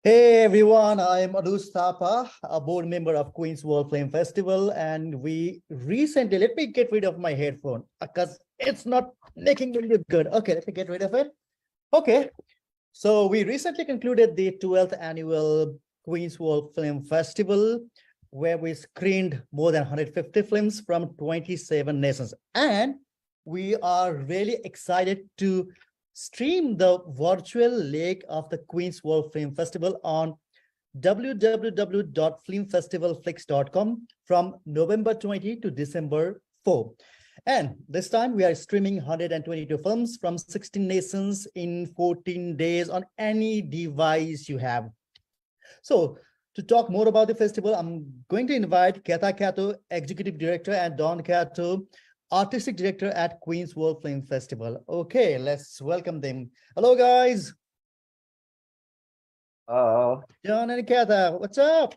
Hey everyone, I'm Anush Thapa, a board member of Queen's World Film Festival, and we recently, let me get rid of my headphone because it's not making me look good. Okay, let me get rid of it. Okay, so we recently concluded the 12th annual Queen's World Film Festival, where we screened more than 150 films from 27 nations. And we are really excited to stream the virtual leg of the Queen's World Film Festival on www.filmfestivalflix.com from November 20 to December 4. And this time we are streaming 122 films from 16 nations in 14 days on any device you have. So to talk more about the festival, I'm going to invite Keta Kato, Executive Director, and Don Kato, Artistic Director at Queen's World Film Festival. Okay, let's welcome them. Hello, guys. Oh, John and Keta, what's up?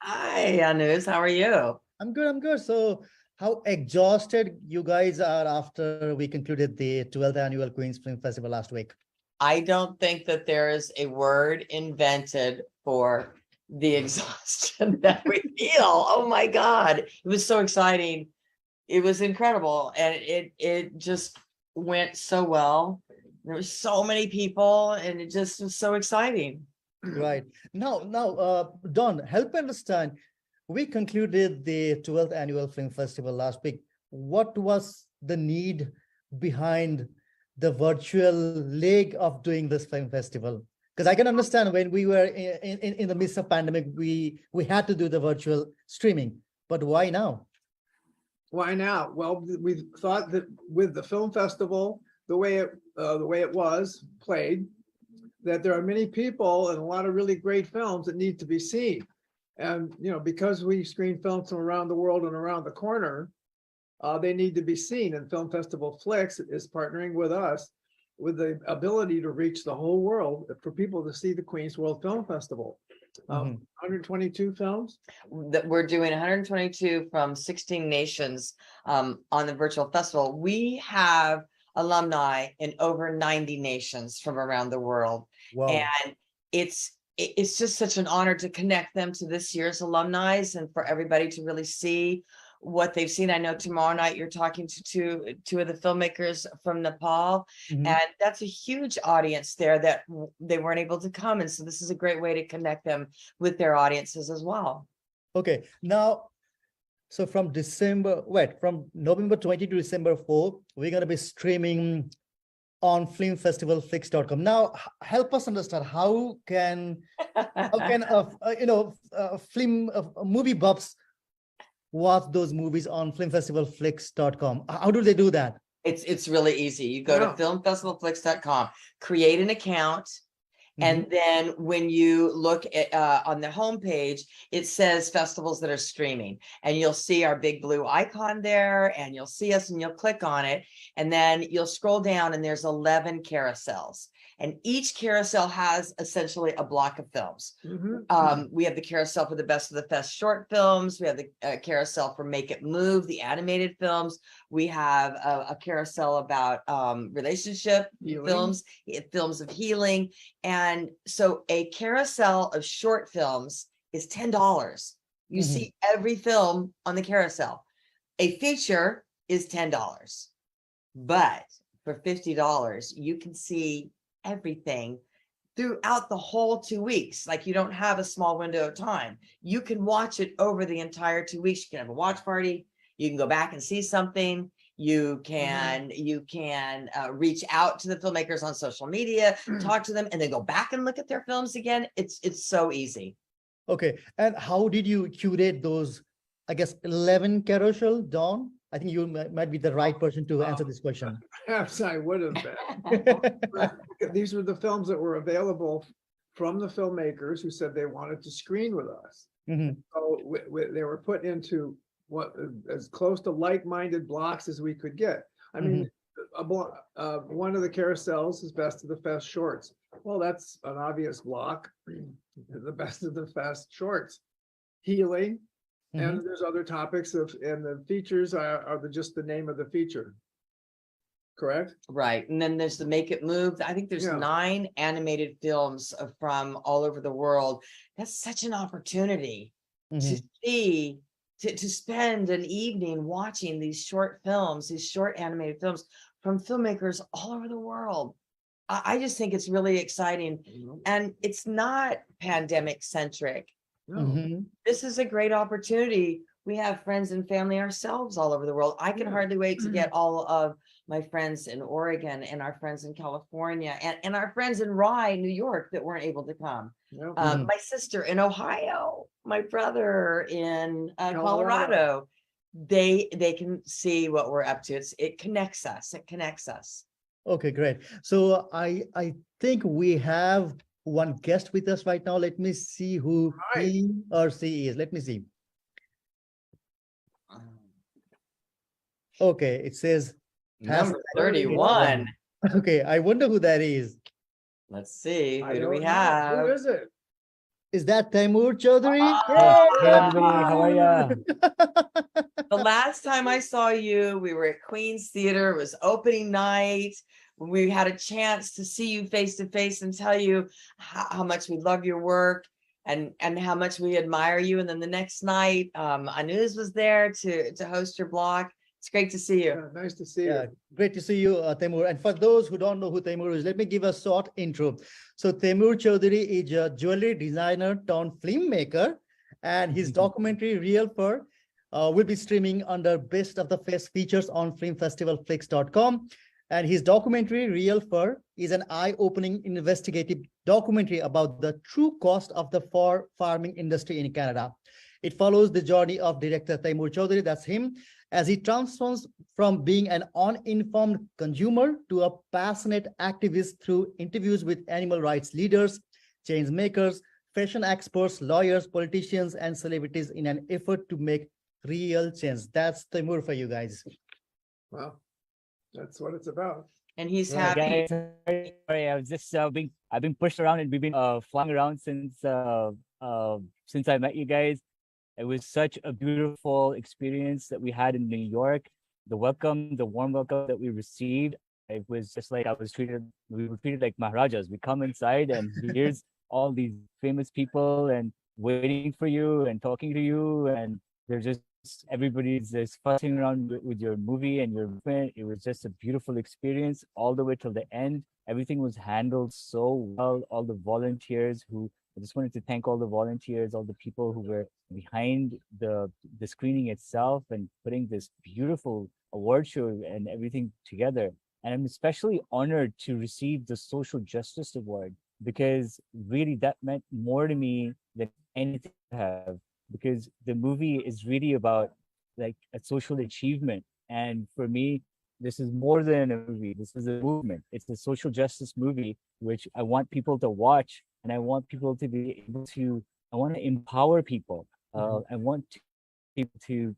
hi, Anush. How are you? I'm good, I'm good. So how exhausted you guys are after we concluded the 12th annual Queen's Film Festival last week? I don't think that there is a word invented for the exhaustion that we feel. Oh my God. It was so exciting. It was incredible. And it just went so well. There were so many people and it just was so exciting. Right. Now, Don, help me understand. We concluded the 12th annual film festival last week. What was the need behind the virtual leg of doing this film festival? Because I can understand when we were in the midst of pandemic, we had to do the virtual streaming. But why now? Why now? Well, we thought that with the film festival, the way it was played, that there are many people and a lot of really great films that need to be seen. And because we screen films from around the world and around the corner, they need to be seen. And Film Festival Flix is partnering with us with the ability to reach the whole world for people to see the Queen's World Film Festival. 122 films. That we're doing 122 from 16 nations on the virtual festival. We have alumni in over 90 nations from around the world. Wow. And it's just such an honor to connect them to this year's alumni and for everybody to really see what they've seen. I know tomorrow night you're talking to two of the filmmakers from Nepal, and that's a huge audience there that they weren't able to come. And so this is a great way to connect them with their audiences as well. Okay, now, so from November 20 to December 4, we're going to be streaming on filmfestivalflix.com. Now, help us understand how can movie buffs watch those movies on filmfestivalflix.com? How do they do that? It's really easy. You go to filmfestivalflix.com, create an account, and then when you look at on the homepage, it says festivals that are streaming, and you'll see our big blue icon there, and you'll see us, and you'll click on it, and then you'll scroll down, and there's 11 carousels, and each carousel has essentially a block of films. We have the carousel for the best of the fest short films. We have the carousel for Make It Move, the animated films. We have a carousel about relationship films, films of healing. And so a carousel of short films is $10. You see every film on the carousel. A feature is $10. But for $50, you can see everything throughout the whole 2 weeks. Like, you don't have a small window of time. You can watch it over the entire 2 weeks. You can have a watch party. You can go back and see something. You can reach out to the filmmakers on social media, talk to them, and then go back and look at their films again. It's so easy. Okay, and how did you curate those, I guess, 11 carousel, Dawn? I think you might be the right person to answer this question. Perhaps I would have been. These were the films that were available from the filmmakers who said they wanted to screen with us. So they were put into what as close to like-minded blocks as we could get. I mean, one of the carousels is Best of the Fest shorts. Well, that's an obvious block. The Best of the Fest shorts, healing. And there's other topics and the features are just the name of the feature. correct? Right. And then there's the Make It Move. I think there's Yeah. 9 animated films from all over the world. That's such an opportunity to Mhm. see, to spend an evening watching these short films, these short animated films from filmmakers all over the world. I just think it's really exciting. And it's not pandemic centric. No. Mhm. This is a great opportunity. We have friends and family ourselves all over the world. I can Yeah. hardly wait to get all of my friends in Oregon and our friends in California and our friends in Rye, New York that weren't able to come. Yeah. Mhm. My sister in Ohio, my brother in Colorado. Colorado. They can see what we're up to. It connects us. It connects us. Okay, great. So I think we have one guest with us right now. Let me see who Right. he or she is. Let me see. Okay, it says Number Pastor 31. Okay, I wonder who that is. Let's see. I Who do we don't know. have? Who is it? Is that Taimoor Choudhry? Ah! Hey everybody, how are ya? The last time I saw you, we were at Queen's Theater. It was opening night. We had a chance to see you face to face and tell you how much we love your work and how much we admire you. And then the next night, Anuz was there to host your block. It's great to see you. Yeah, nice to see Yeah, you. great to see you, Taimoor. And for those who don't know who Taimoor is, let me give a short intro. So Taimoor Choudhry is a jewelry designer turned filmmaker, and his documentary Real Fur will be streaming under Best of the Fest features on filmfestivalflix.com. And his documentary Real Fur is an eye-opening investigative documentary about the true cost of the fur farming industry in Canada. It follows the journey of director Taimoor Choudhry, that's him, as he transforms from being an uninformed consumer to a passionate activist through interviews with animal rights leaders, change makers, fashion experts, lawyers, politicians, and celebrities in an effort to make real change. That's Taimoor for you guys. Well, that's what it's about. And he's Right. happy. Sorry, I was just I've been pushed around and we've been flying around since I met you guys. It was such a beautiful experience that we had in New York. The warm welcome that we received. It was just like we were treated like Maharajas. We come inside and here's all these famous people and waiting for you and talking to you. And they're just, everybody's just fussing around with your movie and your movement. It was just a beautiful experience all the way till the end. Everything was handled so well. All the volunteers I just wanted to thank all the volunteers, all the people who were behind the screening itself and putting this beautiful award show and everything together. And I'm especially honored to receive the Social Justice Award because really that meant more to me than anything I have, because the movie is really about like a social achievement. And for me, this is more than a movie. This is a movement. It's a social justice movie, which I want people to watch, and I want people to be able to. I want to empower people. I want people to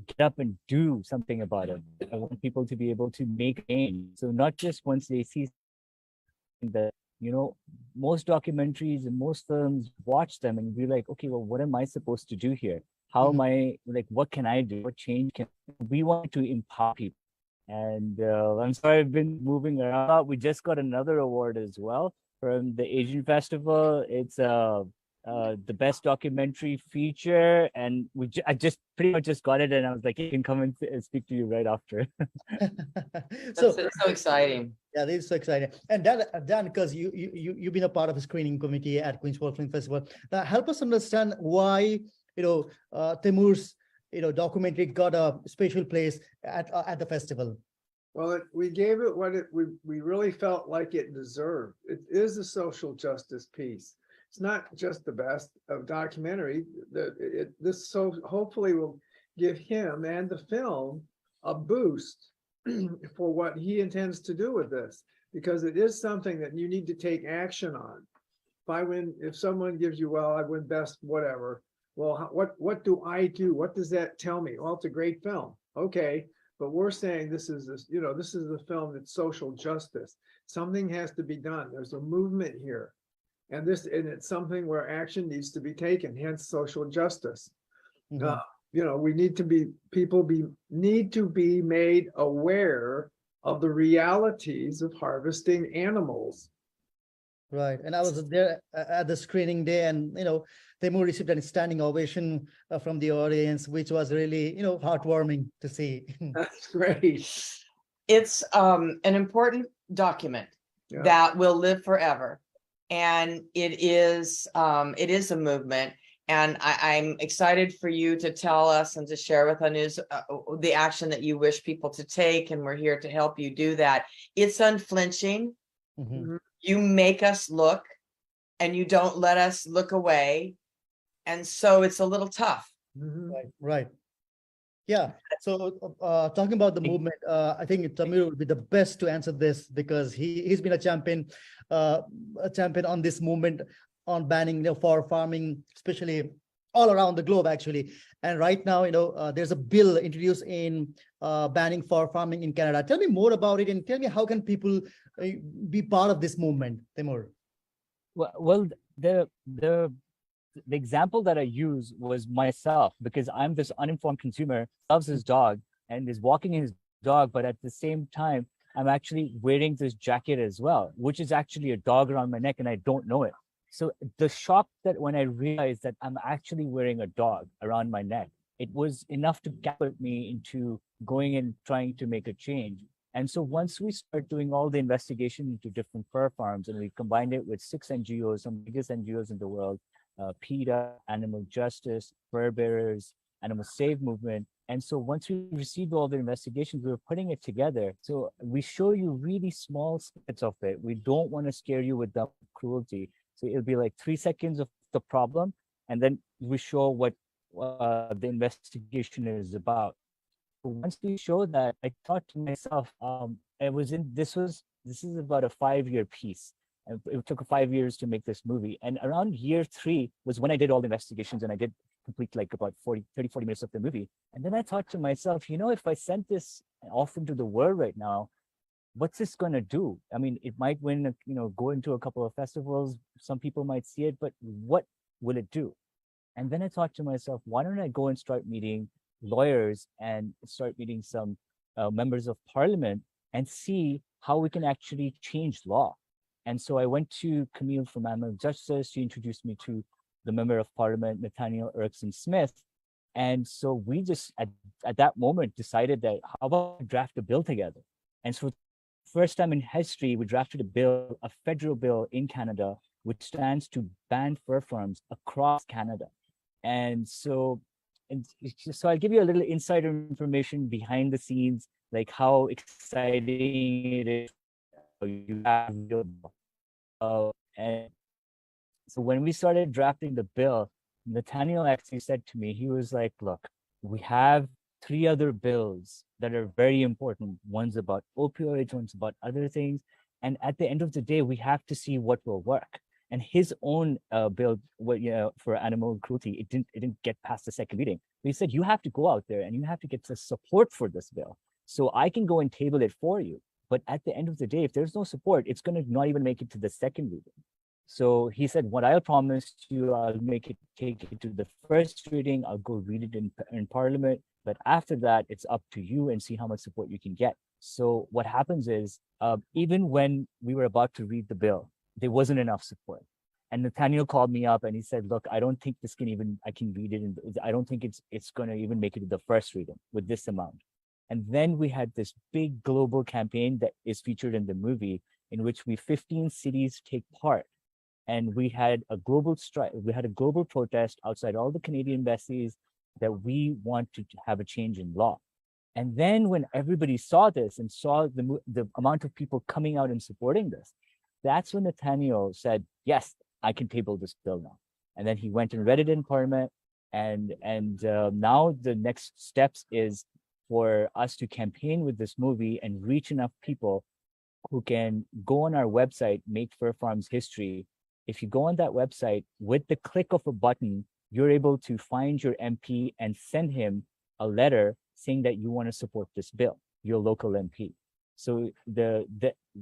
get up and do something about it. I want people to be able to make change. So not just once they see that, most documentaries and most films watch them and be like, okay, well, what am I supposed to do here? How am I, like, what can I do? What change can we want to empower people? And I'm sorry, I've been moving around. We just got another award as well from the Asian Festival. It's the best documentary feature, and I just pretty much just got it, and I was like, you can come and speak to you right after. So That's so exciting. yeah, this is so exciting. And Dan, because you've been a part of a screening committee at Queen's World Film Festival. Now, help us understand why Taimoor's documentary got a special place at the festival. Well, we gave it what we really felt like it deserved. It is a social justice piece. It's not just the best of documentary. This hopefully will give him and the film a boost for what he intends to do with this, because it is something that you need to take action on. If someone gives you, well, I win best, whatever. Well, what do I do? What does that tell me? Well, it's a great film. Okay. But we're saying this is a film that's social justice. Something has to be done. There's a movement here. And it's something where action needs to be taken, hence social justice. We need to be made aware of the realities of harvesting animals. Right. And I was there at the screening day, and Taimoor received a standing ovation from the audience, which was really, heartwarming to see. That's great. It's an important document Yeah. that will live forever. And it is a movement. And I'm excited for you to tell us and to share with our news the action that you wish people to take. And we're here to help you do that. It's unflinching. Mhm. You make us look, and you don't let us look away. And so it's a little tough. Mhm. Right. Right. Yeah. So talking about the movement, I think Taimoor would be the best to answer this, because he's been a champion on this movement on banning for farming, especially all around the globe actually. And right now, there's a bill introduced in banning for farming in Canada. Tell me more about it, and tell me how can people be part of this movement, Taimoor? Well, the example that I use was myself, because I'm this uninformed consumer, loves his dog and is walking his dog, but at the same time, I'm actually wearing this jacket as well, which is actually a dog around my neck, and I don't know it. So the shock that when I realized that I'm actually wearing a dog around my neck, it was enough to catapult me into going and trying to make a change. And so once we start doing all the investigation into different fur farms, and we combined it with 6 NGOs, some of the biggest NGOs in the world, PETA, Animal Justice, Fur Bearers, Animal Save Movement. And so once we received all the investigations, we were putting it together. So we show you really small snippets of it. We don't want to scare you with the cruelty. So it'll be like 3 seconds of the problem, and then we show what the investigation is about. Once we show that, I thought to myself, this is about a 5-year piece. And it took 5 years to make this movie. And around year 3 was when I did all the investigations, and I did complete like about 40 minutes of the movie. And then I thought to myself, if I sent this off into the world right now, what's this going to do? I mean, it might win, go into a couple of festivals. Some people might see it, but what will it do? And then I thought to myself, why don't I go and start meeting lawyers and start meeting some members of parliament and see how we can actually change law. And so I went to Camille from Animal Justice. She introduced me to the member of parliament, Nathaniel Erickson Smith. And so we just, at that moment, decided that how about draft a bill together? And so first time in history, we drafted a federal bill in Canada, which stands to ban fur farms across Canada. And so I'll give you a little insider information behind the scenes, like how exciting it is. You have and so when we started drafting the bill, Nathaniel actually said to me, he was like, look, we have 3 other bills that are very important. One's about opioids, one's about other things. And at the end of the day, we have to see what will work. And his own bill, for animal cruelty, it didn't get past the second reading. But he said, you have to go out there and you have to get the support for this bill. So I can go and table it for you. But at the end of the day, if there's no support, it's going to not even make it to the second reading. So he said, what I'll promise you, I'll take it to the first reading. I'll go read it in Parliament. But after that, it's up to you and see how much support you can get. So what happens is, even when we were about to read the bill, there wasn't enough support. And Nathaniel called me up and he said, look, I don't think I can read it. I don't think it's going to even make it to the first reading with this amount. And then we had this big global campaign that is featured in the movie, in which 15 cities take part. And we had a global strike. We had a global protest outside all the Canadian embassies that we want to have a change in law. And then when everybody saw this and saw the amount of people coming out and supporting this, that's when Nathaniel said, yes, I can table this bill now. And then he went and read it in Parliament. And now the next steps is for us to campaign with this movie and reach enough people who can go on our website, Make Fur Farms History. If you go on that website, with the click of a button, you're able to find your MP and send him a letter saying that you want to support this bill, your local MP. So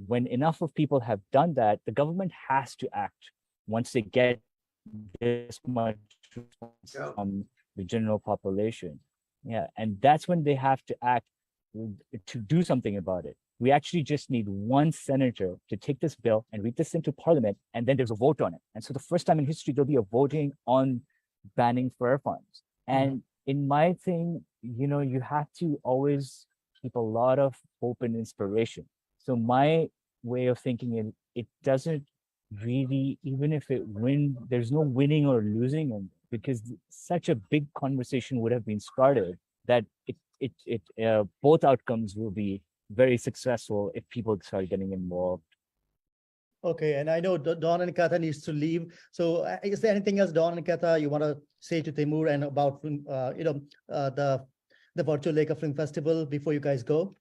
when enough of people have done that, the government has to act once they get this much response from the general population. Yeah, and that's when they have to act to do something about it. We actually just need one senator to take this bill and read this into parliament, and then there's a vote on it. And so the first time in history, there'll be a voting on banning fur farms. And in my thing, you have to always keep a lot of hope and inspiration. So my way of thinking, it doesn't really, even if there's no winning or losing, and because such a big conversation would have been started that both outcomes will be very successful if people start getting involved. Okay, and I know Don and Katha needs to leave. So is there anything else, Don and Katha, you want to say to Taimoor and about the Virtual Laker Film Festival before you guys go?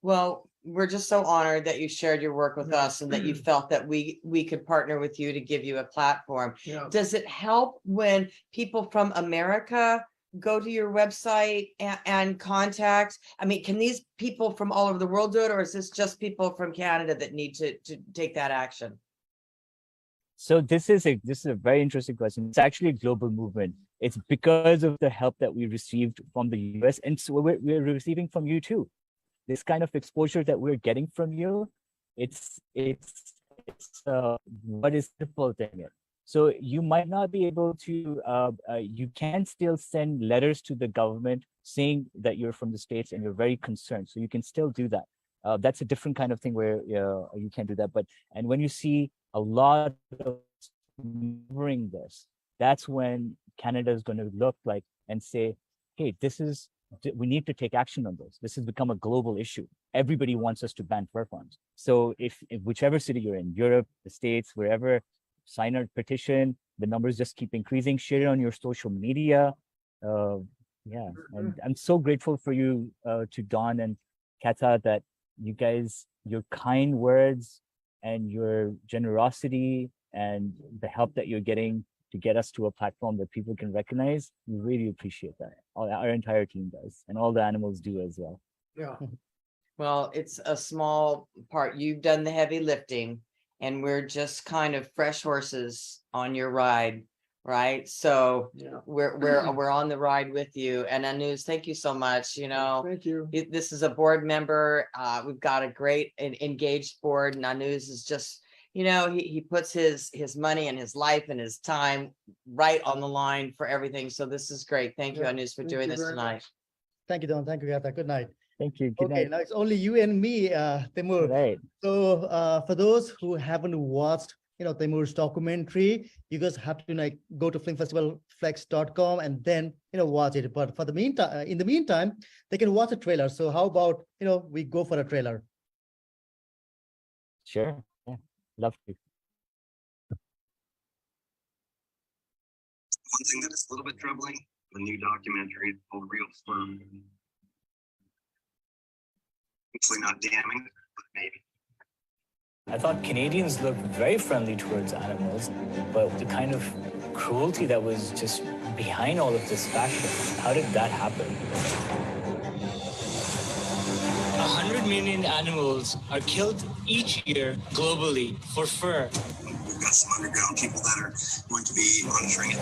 Well, we're just so honored that you shared your work with us and that you felt that we could partner with you to give you a platform. Yeah. Does it help when people from America go to your website and contact? I mean, can these people from all over the world do it, or is this just people from Canada that need to take that action? So this is a very interesting question. It's actually a global movement. It's because of the help that we received from the US, and so we're receiving from you too. This kind of exposure that we're getting from you, it's what is difficult in it. So you might not be able to, you can still send letters to the government saying that you're from the States and you're very concerned. So you can still do that. That's a different kind of thing where you can't do that. And when you see a lot of covering this, that's when Canada is going to look like and say, hey, we need to take action on this. This has become a global issue. Everybody wants us to ban fur farms. So if whichever city you're in, Europe, the States, wherever, sign a petition, the numbers just keep increasing, share it on your social media. And I'm so grateful for you, to Don and Katha, that you guys, your kind words and your generosity and the help that you're getting to get us to a platform that people can recognize. We really appreciate that. Our entire team does, and all the animals do as well. Yeah. Well, it's a small part. You've done the heavy lifting, and we're just kind of fresh horses on your ride, right? So we're on the ride with you. And Anush, thank you so much. Thank you. This is a board member. We've got a great and engaged board, and Anush is just, he puts his money and his life and his time right on the line for everything. So this is great. Thank you, Anush, for doing this tonight. Much. Thank you, Don. Thank you, Katha. Good night. Thank you. Good Okay, night. now it's only you and me, Taimoor. Right. So for those who haven't watched, Taimoor's documentary, you guys have to go to filmfestivalflex.com and then watch it. But for the meantime, in the meantime, they can watch a trailer. So how about we go for a trailer? Sure. Yeah. Love to. One thing that is a little bit troubling, the new documentary called Real Fun. Hopefully not damning, but maybe. I thought Canadians looked very friendly towards animals, but the kind of cruelty that was just behind all of this fashion, how did that happen? 100 million animals are killed each year globally for fur. We've got some underground people that are going to be monitoring it.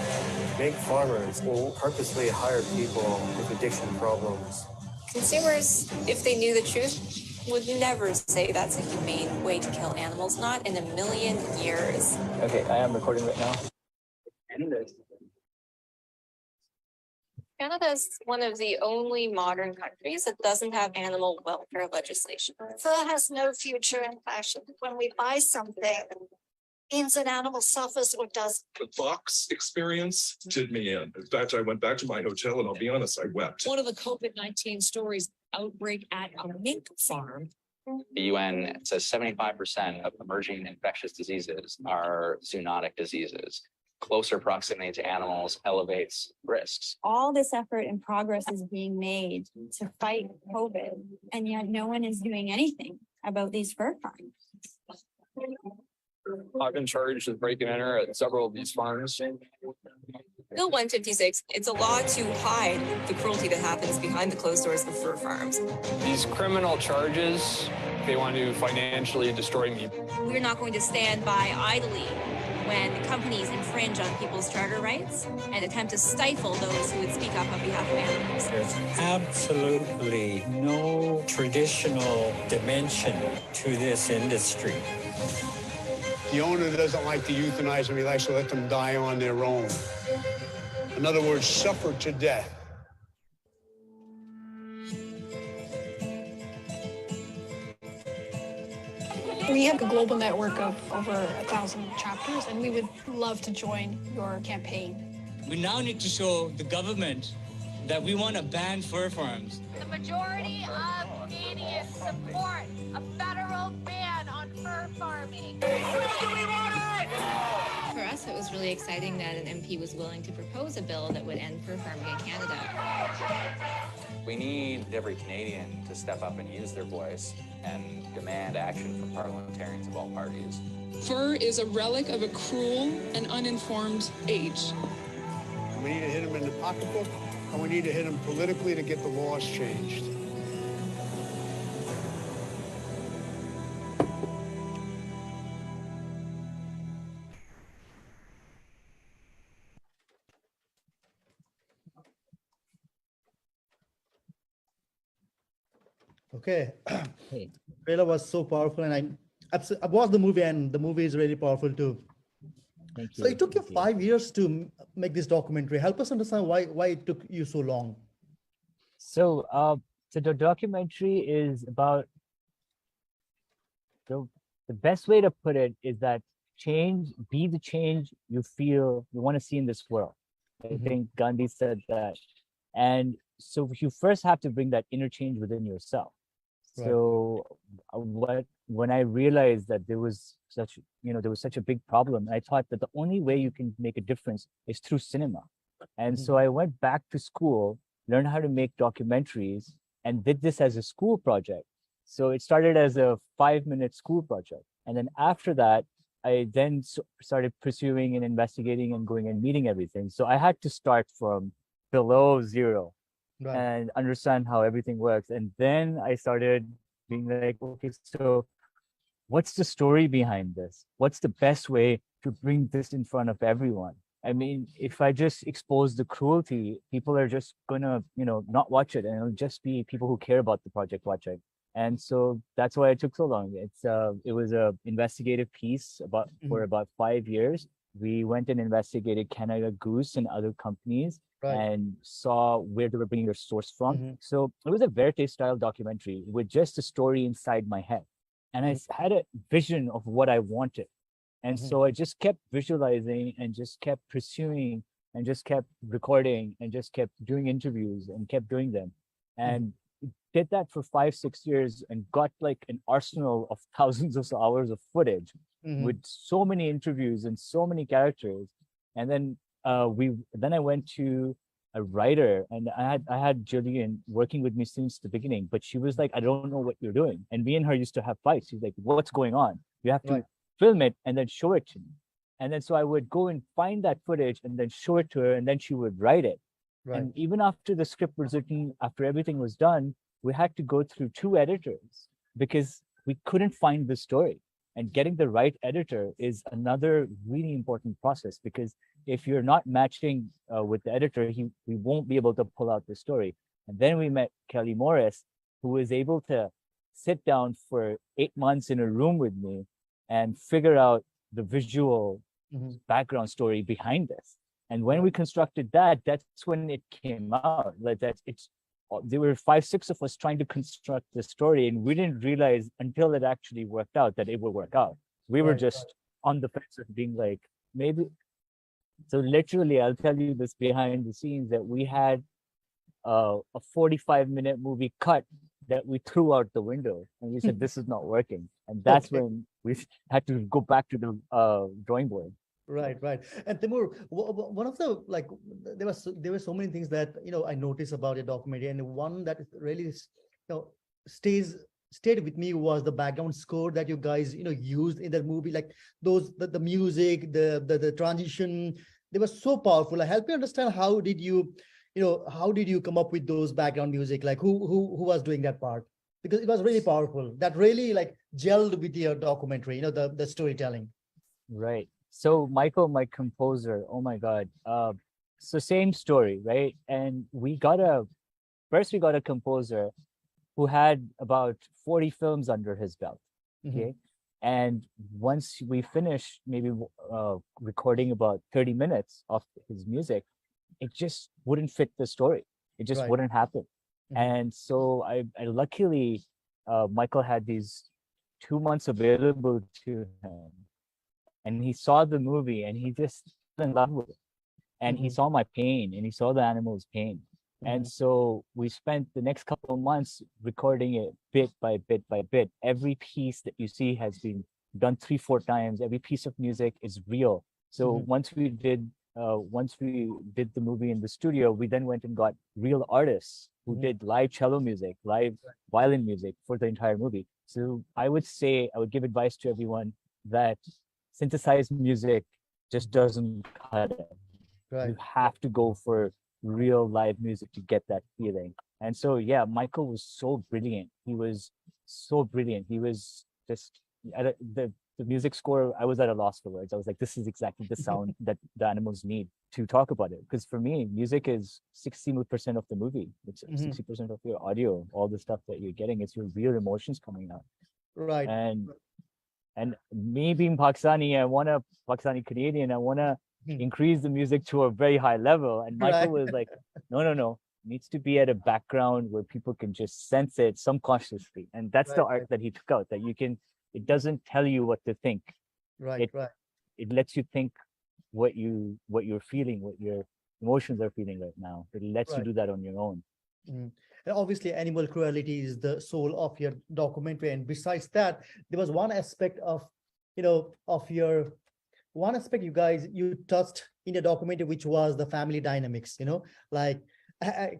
Big farmers will purposely hire people with addiction problems. Consumers, if they knew the truth, would never say that's a humane way to kill animals, not in a million years. Okay, I am recording right now. Canada is one of the only modern countries that doesn't have animal welfare legislation. Fur has no future in fashion. When we buy something, means an animal suffers or does. The Fox experience did me in. In fact, I went back to my hotel and I'll be honest, I wept. One of the COVID-19 stories, outbreak at a mink farm. The UN says 75% of emerging infectious diseases are zoonotic diseases. Closer proximity to animals elevates risks. All this effort and progress is being made to fight COVID, and yet no one is doing anything about these fur farms. I've been charged with break and enter at several of these farms. Bill 156, it's a law to hide the cruelty that happens behind the closed doors of fur farms. These criminal charges, they want to financially destroy me. We're not going to stand by idly when companies infringe on people's charter rights and attempt to stifle those who would speak up on behalf of animals. There's absolutely no traditional dimension to this industry. The owner doesn't like to euthanize them. He likes to let them die on their own. In other words, suffer to death. We have a global network of over 1,000 chapters, and we would love to join your campaign. We now need to show the government that we want to ban fur farms. The majority of Canadians support a federal ban on fur farming. For us, it was really exciting that an MP was willing to propose a bill that would end fur farming in Canada. We need every Canadian to step up and use their voice and demand action from parliamentarians of all parties. Fur is a relic of a cruel and uninformed age. We need to hit them in the pocketbook, and we need to hit them politically to get the laws changed. Okay. Trailer was so powerful, and I watched the movie, and the movie is really powerful too. Thank you. So it took you 5 years to make this documentary. Help us understand why it took you so long. So, so the documentary is about the best way to put it is that be the change you feel you want to see in this world. I think Gandhi said that. And so you first have to bring that inner change within yourself. Right. So when I realized that there was such a big problem, I thought that the only way you can make a difference is through cinema. And so I went back to school, learned how to make documentaries, and did this as a school project. So it started as a 5-minute school project. And then after that, I then started pursuing and investigating and going and meeting everything. So I had to start from below zero. Right. And understand how everything works. And then I started being like, okay, so what's the story behind this? What's the best way to bring this in front of everyone? I mean, if I just expose the cruelty, people are just gonna, not watch it, and it'll just be people who care about the project watching. And so that's why it took so long. It was a investigative piece for about 5 years. We went and investigated Canada Goose and other companies. Right. And saw where they were bringing their source from. So it was a verite style documentary with just a story inside my head. And I had a vision of what I wanted. And so I just kept visualizing and just kept pursuing and just kept recording and just kept doing interviews and kept doing them. And did that for 5-6 years and got like an arsenal of thousands of hours of footage with so many interviews and so many characters. And then I went to a writer, and I had Jillian working with me since the beginning, but she was like, I don't know what you're doing. And me and her used to have fights. She's like, what's going on? You have to film it and then show it to me. And then so I would go and find that footage and then show it to her, and then she would write it. Right. And even after the script was written, after everything was done, we had to go through 2 editors because we couldn't find the story. And getting the right editor is another really important process, because if you're not matching with the editor, we won't be able to pull out the story. And then we met Kelly Morris, who was able to sit down for 8 months in a room with me and figure out the visual background story behind this. And when we constructed that, that's when it came out. Like there were 5-6 of us trying to construct the story, and we didn't realize until it actually worked out that it would work out. We were just on the fence of being like, maybe. So literally, I'll tell you this behind the scenes, that we had a 45-minute movie cut that we threw out the window, and we said, this is not working. And that's when we had to go back to the drawing board. Right. And Taimoor, one of the, there were so many things that, I noticed about your documentary, and one that really, stayed with me was the background score that you guys, used in that movie, like the music, the transition. They were so powerful. Help me understand, how did you come up with those background music? Like who was doing that part? Because it was really powerful. That really gelled with your documentary, the storytelling. Right. So Michael, my composer, oh my God. So same story, right? And first we got a composer who had about 40 films under his belt. Okay. And once we finished maybe recording about 30 minutes of his music, it just wouldn't fit the story. It just Right. wouldn't happen. And so I luckily, Michael had these 2 months available to him, and he saw the movie and he just fell in love with it. And he saw my pain and he saw the animal's pain. And so we spent the next couple of months recording it bit by bit by bit. Every piece that you see has been done 3-4 times. Every piece of music is real. So once we did the movie in the studio, we then went and got real artists who did live cello music, live violin music for the entire movie. So I would give advice to everyone that synthesized music just doesn't cut it. Right. You have to go for real live music to get that feeling. And so, yeah, Michael was so brilliant. He was so brilliant. He was just the music score. I was at a loss for words. I was like, this is exactly the sound that the animals need to talk about it. Because for me, music is 60% of the movie. It's 60% of your audio, all the stuff that you're getting. It's your real emotions coming out. Right. And me being Pakistani Canadian, I want to increase the music to a very high level. And Michael was like, no, it needs to be at a background where people can just sense it subconsciously. And that's the art that he took out, that it doesn't tell you what to think. Right. It lets you think what you're feeling, what your emotions are feeling right now. It lets you do that on your own. And obviously, animal cruelty is the soul of your documentary. And besides that, there was one aspect of you touched in the documentary, which was the family dynamics. Like,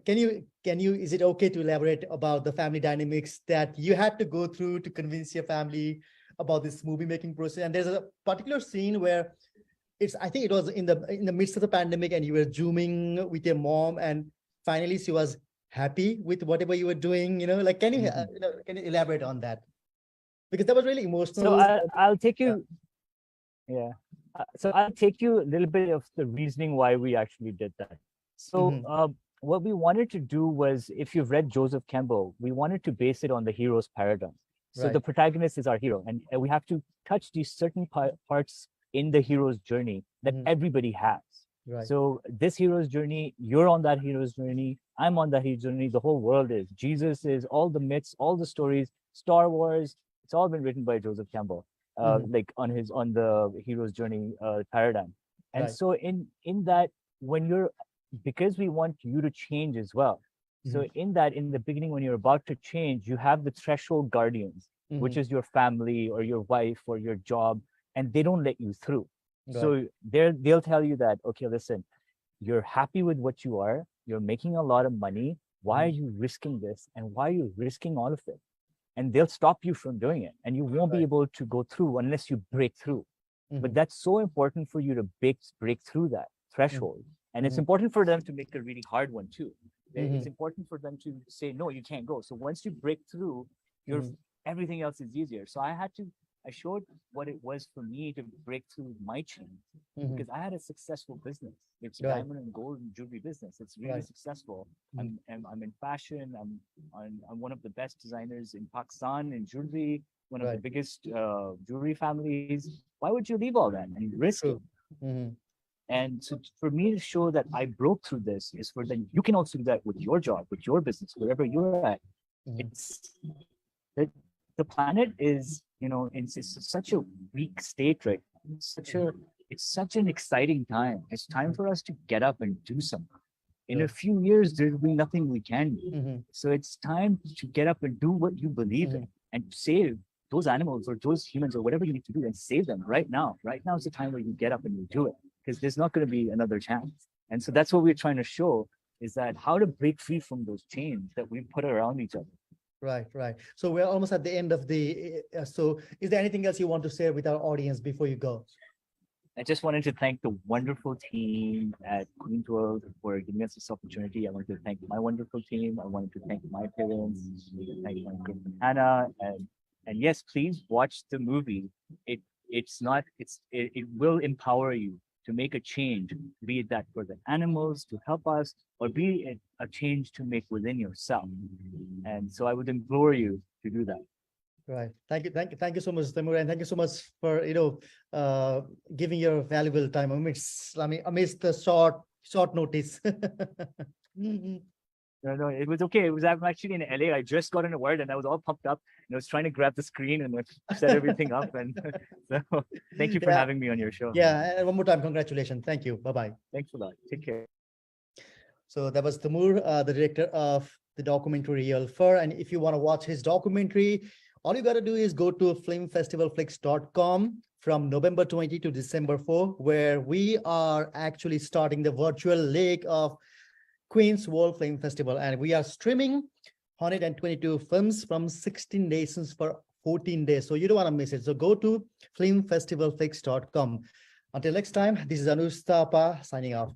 can you? Is it okay to elaborate about the family dynamics that you had to go through to convince your family about this movie making process? And there's a particular scene where I think it was in the midst of the pandemic, and you were zooming with your mom, and finally she was happy with whatever you were doing. Like, can you can you elaborate on that? Because that was really emotional. So I'll take you. Yeah. So I'll take you a little bit of the reasoning why we actually did that. So what we wanted to do was, if you've read Joseph Campbell, we wanted to base it on the hero's paradigm. So the protagonist is our hero, and we have to touch these certain parts in the hero's journey that everybody has. Right. So this hero's journey, you're on that hero's journey, I'm on that hero's journey, the whole world is. Jesus is, all the myths, all the stories, Star Wars, it's all been written by Joseph Campbell. Like on the hero's journey paradigm. And so in that, because we want you to change as well. So in the beginning, when you're about to change, you have the threshold guardians, which is your family or your wife or your job, and they don't let you through. So they'll tell you that, okay, listen, you're happy with what you are, you're making a lot of money, why are you risking this, and why are you risking all of it? And they'll stop you from doing it, and you won't be able to go through unless you break through. But that's so important for you to break through that threshold. And it's important for them to make a really hard one too. It's important for them to say, no, you can't go. So once you break through, everything else is easier. So I showed what it was for me to break through my chain, because I had a successful business. It's diamond and gold and jewelry business. It's really successful. I'm in fashion. I'm one of the best designers in Pakistan in jewelry, one of the biggest jewelry families. Why would you leave all that and risk it? And so for me to show that I broke through this is for then you can also do that with your job, with your business, wherever you're at. It's the planet is, it's such a weak state right now. It's such an exciting time. It's time for us to get up and do something. In a few years, there'll be nothing we can do. So it's time to get up and do what you believe in and save those animals or those humans or whatever you need to do, and save them right now. Right now is the time where you get up and you do it, because there's not going to be another chance. And so that's what we're trying to show, is that how to break free from those chains that we put around each other. Right. So we're almost at the end of so is there anything else you want to share with our audience before you go? I just wanted to thank the wonderful team at Queen's World for giving us this opportunity. I wanted to thank my wonderful team. I wanted to thank my parents. I wanted to thank my girlfriend Hannah. And yes, please watch the movie. it will empower you to make a change, be it that for the animals to help us, or be it a change to make within yourself. And so I would implore you to do that. Right. Thank you so much, Taimoor, and thank you so much for giving your valuable time amidst the short notice. No, it was okay. I'm actually in LA. I just got into work and I was all pumped up and I was trying to grab the screen and set everything up. And so thank you for having me on your show. Yeah, and one more time, congratulations. Thank you. Bye-bye. Thanks a lot. Take care. So that was Taimoor, the director of the documentary Real Fur. And if you want to watch his documentary, all you got to do is go to filmfestivalflix.com from November 20 to December 4, where we are actually starting the virtual leg of Queen's World Film Festival. And we are streaming 122 films from 16 nations for 14 days. So you don't want to miss it. So go to filmfestivalflix.com. Until next time, this is Anush Thapa signing off.